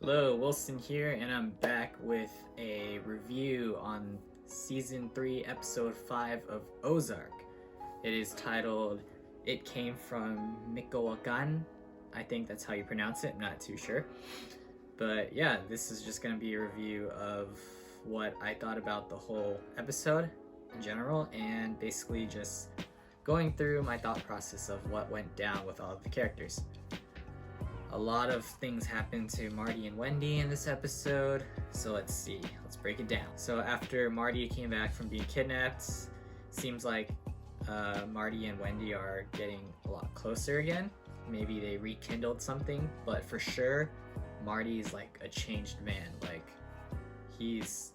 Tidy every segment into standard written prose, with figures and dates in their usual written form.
Hello, Wilson here, and I'm back with a review on Season 3, Episode 5 of OZARK. It is titled, It Came From Michoacán. I think that's how you pronounce it, I'm not too sure. But yeah, this is just going to be a review of what I thought about the whole episode in general, and basically just going through my thought process of what went down with all of the characters. A lot of things happened to Marty and Wendy in this episode, so let's break it down. So after Marty came back from being kidnapped, seems like Marty and Wendy are getting a lot closer again. Maybe they rekindled something, but for sure, Marty's like a changed man. Like, he's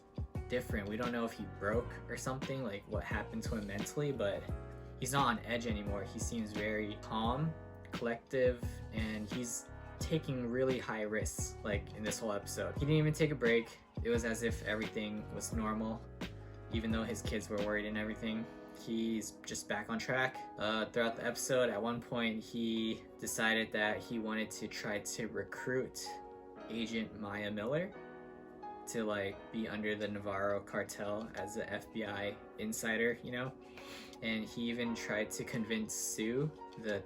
different. We don't know if he broke or something, like what happened to him mentally, but he's not on edge anymore. He seems very calm, collective, and he's taking really high risks, like in this whole episode. He didn't even take a break. It was as if everything was normal, even though his kids were worried and everything. He's just back on track. Throughout the episode, at one point, he decided that he wanted to try to recruit Agent Maya Miller to like be under the Navarro cartel as an FBI insider, you know? And he even tried to convince Sue, the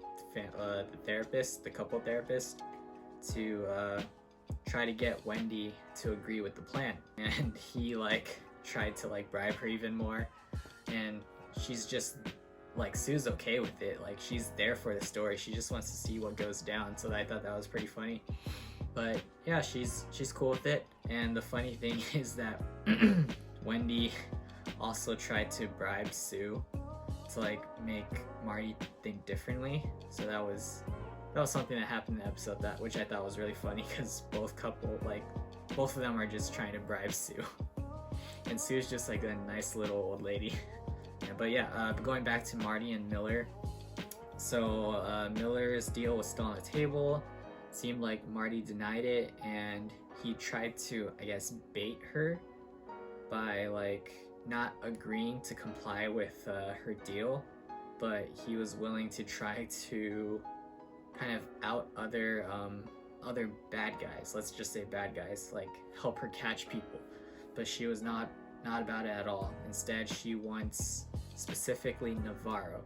therapist, the couple therapist, to try to get Wendy to agree with the plan. And he like tried to like bribe her even more, and she's just like, Sue's okay with it. Like, she's there for the story. She just wants to see what goes down. So I thought that was pretty funny. But yeah, she's cool with it. And the funny thing is that Wendy also tried to bribe Sue to like make Marty think differently. So that was something that happened in the episode, which I thought was really funny, because both of them are just trying to bribe Sue. And Sue's just like a nice little old lady. Yeah, but yeah, going back to Marty and Miller. So Miller's deal was still on the table. Seemed like Marty denied it, and he tried to, I guess, bait her by like not agreeing to comply with her deal, but he was willing to try to kind of out other bad guys. Let's just say bad guys, like help her catch people. But she was not about it at all. Instead, she wants specifically Navarro.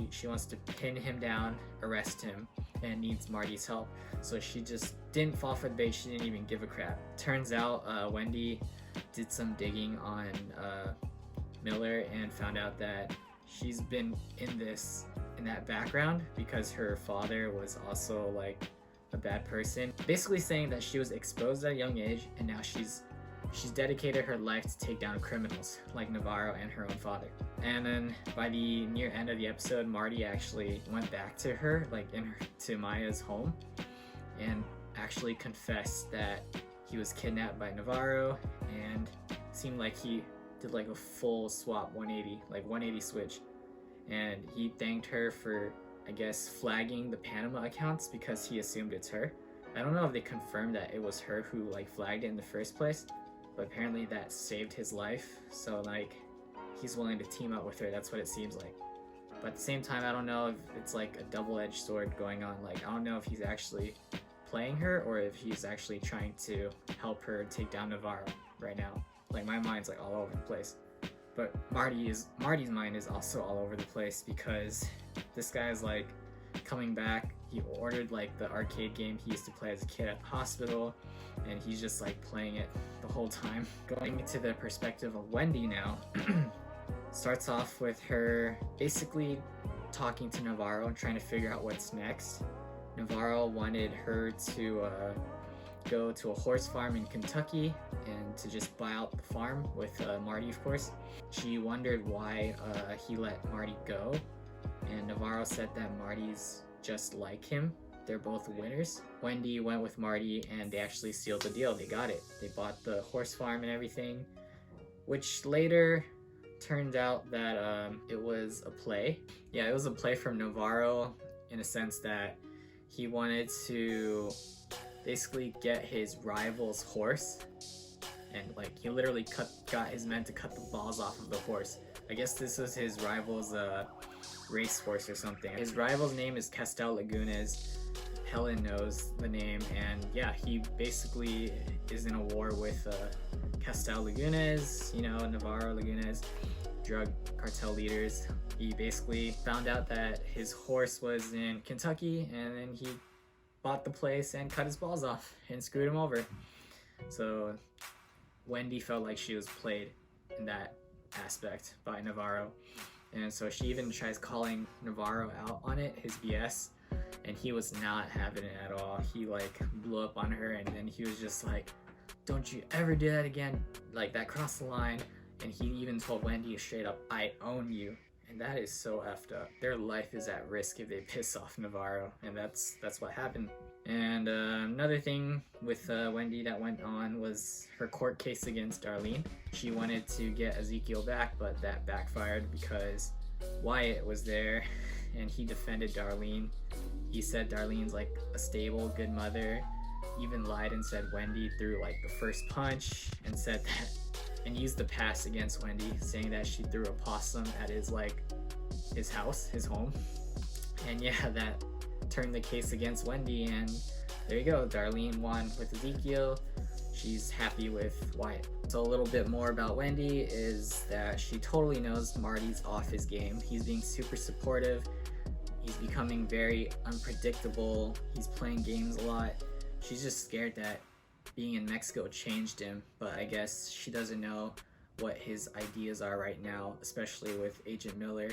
She wants to pin him down, arrest him, and needs Marty's help. So she just didn't fall for the bait. She didn't even give a crap. Turns out Wendy did some digging on Miller and found out that she's been in that background because her father was also like a bad person. Basically saying that she was exposed at a young age, and now she's dedicated her life to take down criminals like Navarro and her own father. And then by the near end of the episode, Marty actually went back to her, like to Maya's home, and actually confessed that he was kidnapped by Navarro, and seemed like he did like a full swap 180 switch. And he thanked her for, I guess, flagging the Panama accounts because he assumed it's her. I don't know if they confirmed that it was her who like flagged it in the first place, but apparently that saved his life. So like, he's willing to team up with her. That's what it seems like. But at the same time, I don't know if it's like a double-edged sword going on. Like, I don't know if he's actually playing her or if he's actually trying to help her take down Navarro right now. Like, my mind's like all over the place. But Marty's mind is also all over the place, because this guy's like coming back. He ordered like the arcade game he used to play as a kid at the hospital, and he's just like playing it the whole time. Going into the perspective of Wendy now, starts off with her basically talking to Navarro and trying to figure out what's next. Navarro wanted her to go to a horse farm in Kentucky and to just buy out the farm with Marty, of course. She wondered why he let Marty go, and Navarro said that Marty's just like him. They're both winners. Wendy went with Marty, and they actually sealed the deal. They got it. They bought the horse farm and everything, which later turned out that it was a play. Yeah, it was a play from Navarro, in a sense that he wanted to basically get his rival's horse, and like he literally got his men to cut the balls off of the horse. I guess this was his rival's racehorse or something. His rival's name is Castel Lagunas, Helen knows the name, and yeah, he basically is in a war with Castel Lagunas, you know, Navarro Lagunas, drug cartel leaders. He basically found out that his horse was in Kentucky, and then he bought the place and cut his balls off and screwed him over. So Wendy felt like she was played in that aspect by Navarro, and so she even tries calling Navarro out on it, his BS, and he was not having it at all. He like blew up on her, and then he was just like, don't you ever do that again, like that crossed the line. And he even told Wendy straight up, I own you. And that is so effed up. Their life is at risk if they piss off Navarro, and that's what happened. And another thing with Wendy that went on was her court case against Darlene. She wanted to get Ezekiel back, but that backfired because Wyatt was there and he defended Darlene. He said Darlene's like a stable, good mother. Even lied and said Wendy threw like the first punch, and said that, and used the pass against Wendy, saying that she threw a possum at his house, his home. And yeah, that turned the case against Wendy, and there you go, Darlene won with Ezekiel. She's happy with Wyatt. So a little bit more about Wendy is that she totally knows Marty's off his game. He's being super supportive. He's becoming very unpredictable. He's playing games a lot. She's just scared that being in Mexico changed him, but I guess she doesn't know what his ideas are right now, especially with Agent Miller.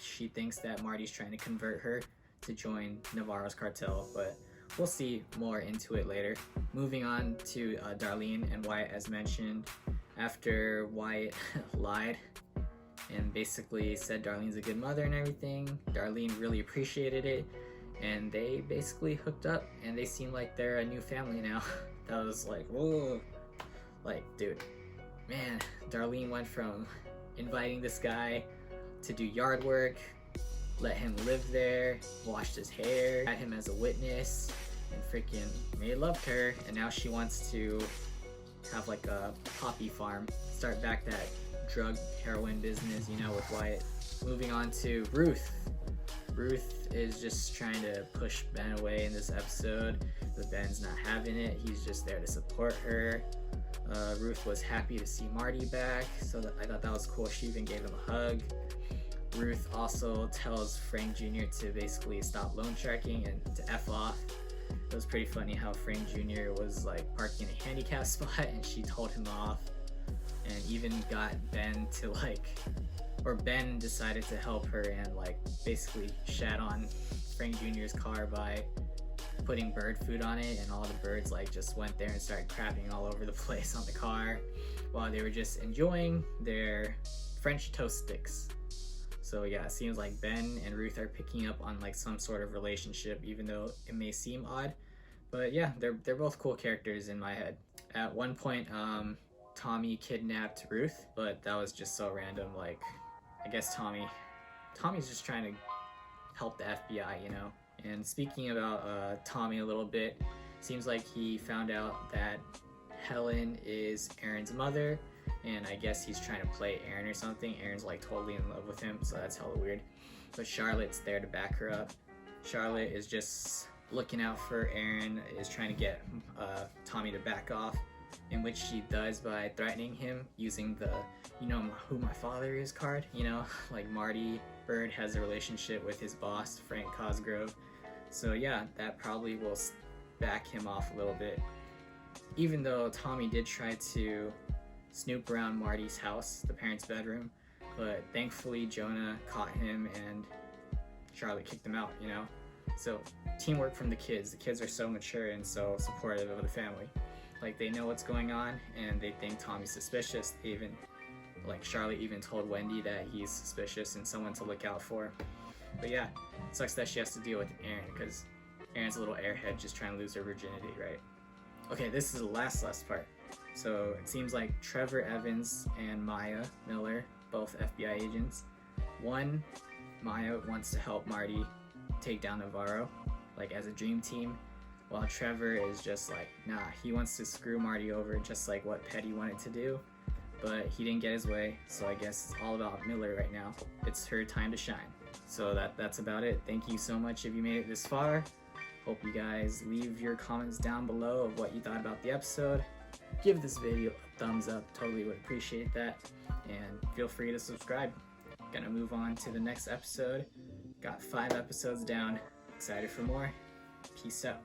She thinks that Marty's trying to convert her to join Navarro's cartel, but we'll see more into it later. Moving on to Darlene and Wyatt, as mentioned. After Wyatt lied and basically said Darlene's a good mother and everything, Darlene really appreciated it, and they basically hooked up, and they seem like they're a new family now. That was like, whoa, like, dude, man, Darlene went from inviting this guy to do yard work, let him live there, washed his hair, had him as a witness, and freaking made love to her, and now she wants to have like a poppy farm, start back that drug heroin business, you know, with Wyatt. Moving on to Ruth. Ruth is just trying to push Ben away in this episode, but Ben's not having it. He's just there to support her. Ruth was happy to see Marty back, so I thought that was cool. She even gave him a hug. Ruth also tells Frank Jr. to basically stop loan sharking and to F off. It was pretty funny how Frank Jr. was like parking in a handicap spot and she told him off, and even got Ben to Ben decided to help her and like basically shat on Frank Jr.'s car by putting bird food on it, and all the birds like just went there and started crapping all over the place on the car while they were just enjoying their French toast sticks. So yeah, it seems like Ben and Ruth are picking up on like some sort of relationship, even though it may seem odd. But yeah, they're both cool characters in my head. At one point, Tommy kidnapped Ruth, but that was just so random. Like, I guess Tommy's just trying to help the FBI, you know? And speaking about Tommy a little bit, seems like he found out that Helen is Aaron's mother, and I guess he's trying to play Aaron or something. Aaron's like totally in love with him, so that's hella weird. But Charlotte's there to back her up. Charlotte is just looking out for Aaron, is trying to get Tommy to back off, in which she does by threatening him using the "you know who my father is" card. You know, like Marty Bird has a relationship with his boss, Frank Cosgrove. So yeah, that probably will back him off a little bit. Even though Tommy did try to snoop around Marty's house, the parents' bedroom, but thankfully Jonah caught him and Charlotte kicked him out, you know? So teamwork from the kids. The kids are so mature and so supportive of the family. Like, they know what's going on and they think Tommy's suspicious. Charlotte even told Wendy that he's suspicious and someone to look out for. But yeah, it sucks that she has to deal with Aaron, because Aaron's a little airhead just trying to lose her virginity, right? Okay, this is the last part. So it seems like Trevor Evans and Maya Miller, both FBI agents. One, Maya wants to help Marty take down Navarro, like as a dream team, while Trevor is just like, nah, he wants to screw Marty over just like what Petty wanted to do, but he didn't get his way, so I guess it's all about Miller right now. It's her time to shine. So that's about it. Thank you so much if you made it this far. Hope you guys leave your comments down below of what you thought about the episode. Give this video a thumbs up, totally would appreciate that. And feel free to subscribe. Gonna move on to the next episode. Got 5 episodes down. Excited for more. Peace out.